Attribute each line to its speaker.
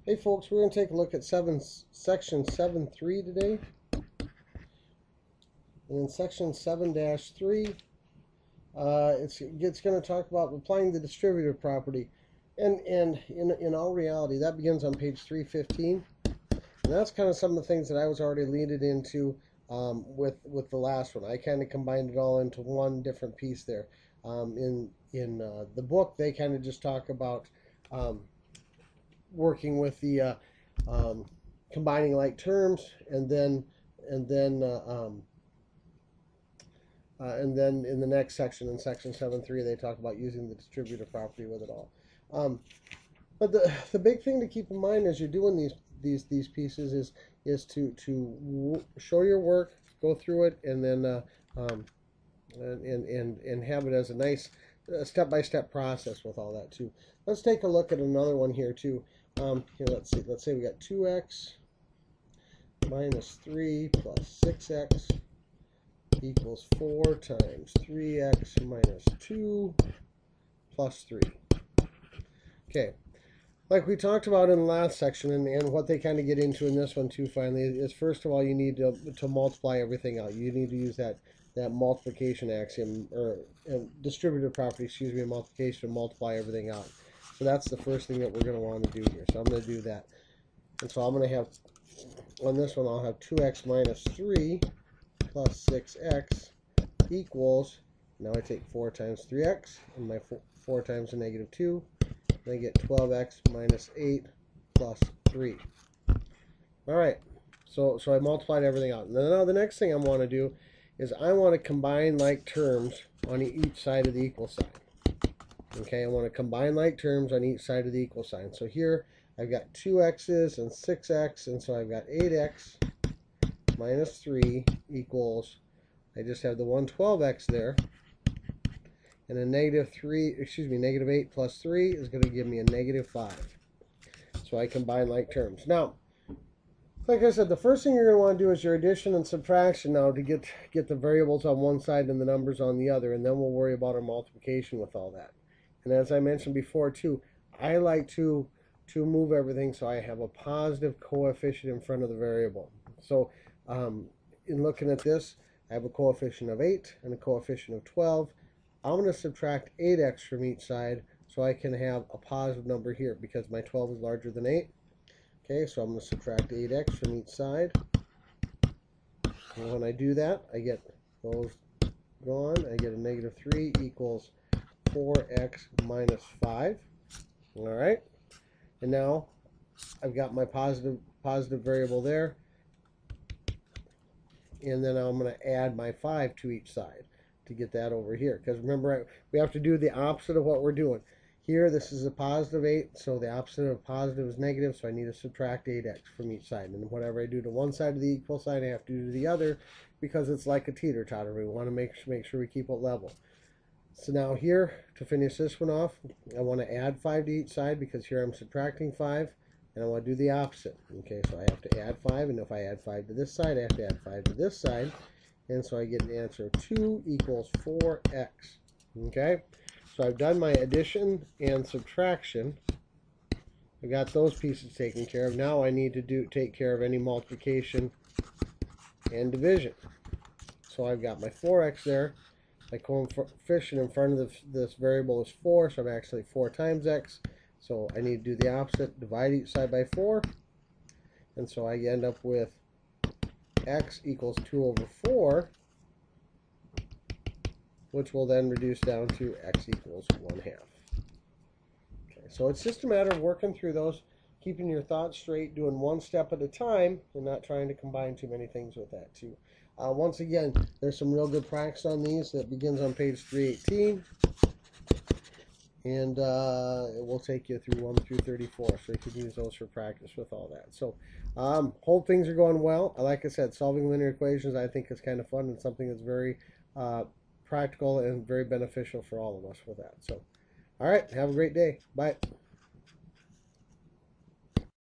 Speaker 1: Hey folks, we're going to take a look at section 7.3 today. And in section 7-3, it's going to talk about applying the distributive property. And in all reality, that begins on page 315. And that's kind of some of the things that I was already leaded into with the last one. I kind of combined it all into one different piece there. In the book, they kind of just talk about working with the combining like terms, and then in the next section, in section 7.3, they talk about using the distributive property with it all. But the big thing to keep in mind as you're doing these pieces is to show your work, go through it, and then and have it as a nice step-by-step process with all that too. Let's take a look at another one here too. Here, let's say we got 2x minus 3 plus 6x equals 4 times 3x minus 2 plus 3. Okay, like we talked about in the last section, and what they kind of get into in this one too finally, is first of all you need to multiply everything out. You need to use that multiplication axiom, or distributive property, excuse me, multiplication, to multiply everything out. So that's the first thing that we're going to want to do here. So I'm going to do that. And so I'm going to have, on this one, I'll have 2x minus 3 plus 6x equals, now I take 4 times 3x, and my 4 times a negative 2, and I get 12x minus 8 plus 3. All right, so I multiplied everything out. And now the next thing I want to do is I want to combine like terms on each side of the equal sign. Okay, I want to combine like terms on each side of the equal sign. So here I've got 2x's and 6x, and so I've got 8x minus 3 equals, I just have the 112x there, and a negative 8 plus 3 is going to give me a negative 5. So I combine like terms. Now, like I said, the first thing you're going to want to do is your addition and subtraction now to get the variables on one side and the numbers on the other, and then we'll worry about our multiplication with all that. And as I mentioned before too, I like to move everything so I have a positive coefficient in front of the variable. So in looking at this, I have a coefficient of 8 and a coefficient of 12. I'm going to subtract 8x from each side so I can have a positive number here because my 12 is larger than 8. Okay, so I'm going to subtract 8x from each side. And when I do that, I get those gone. I get a negative 3 equals 4x minus 5. All right, and now I've got my positive variable there, and then I'm going to add my 5 to each side to get that over here, because remember, we have to do the opposite of what we're doing here. This is a positive 8, so the opposite of positive is negative, so I need to subtract 8x from each side. And whatever I do to one side of the equal sign, I have to do to the other, because it's like a teeter-totter. We want to make sure we keep it level. So now here, to finish this one off, I want to add 5 to each side, because here I'm subtracting 5, and I want to do the opposite. Okay, so I have to add 5, and if I add 5 to this side, I have to add 5 to this side, and so I get an answer of 2 equals 4x. Okay, so I've done my addition and subtraction. I got those pieces taken care of. Now I need to take care of any multiplication and division. So I've got my 4x there. My coefficient in front of this variable is 4, so I'm actually 4 times x. So I need to do the opposite, divide each side by 4. And so I end up with x equals 2 over 4, which will then reduce down to x equals 1/2. Okay, so it's just a matter of working through those, keeping your thoughts straight, doing one step at a time, and not trying to combine too many things with that too. Once again, there's some real good practice on these that begins on page 318, and it will take you through 1 through 34, so you can use those for practice with all that. So hope things are going well. Like I said, solving linear equations I think is kind of fun and something that's very practical and very beneficial for all of us with that. So all right, have a great day. Bye.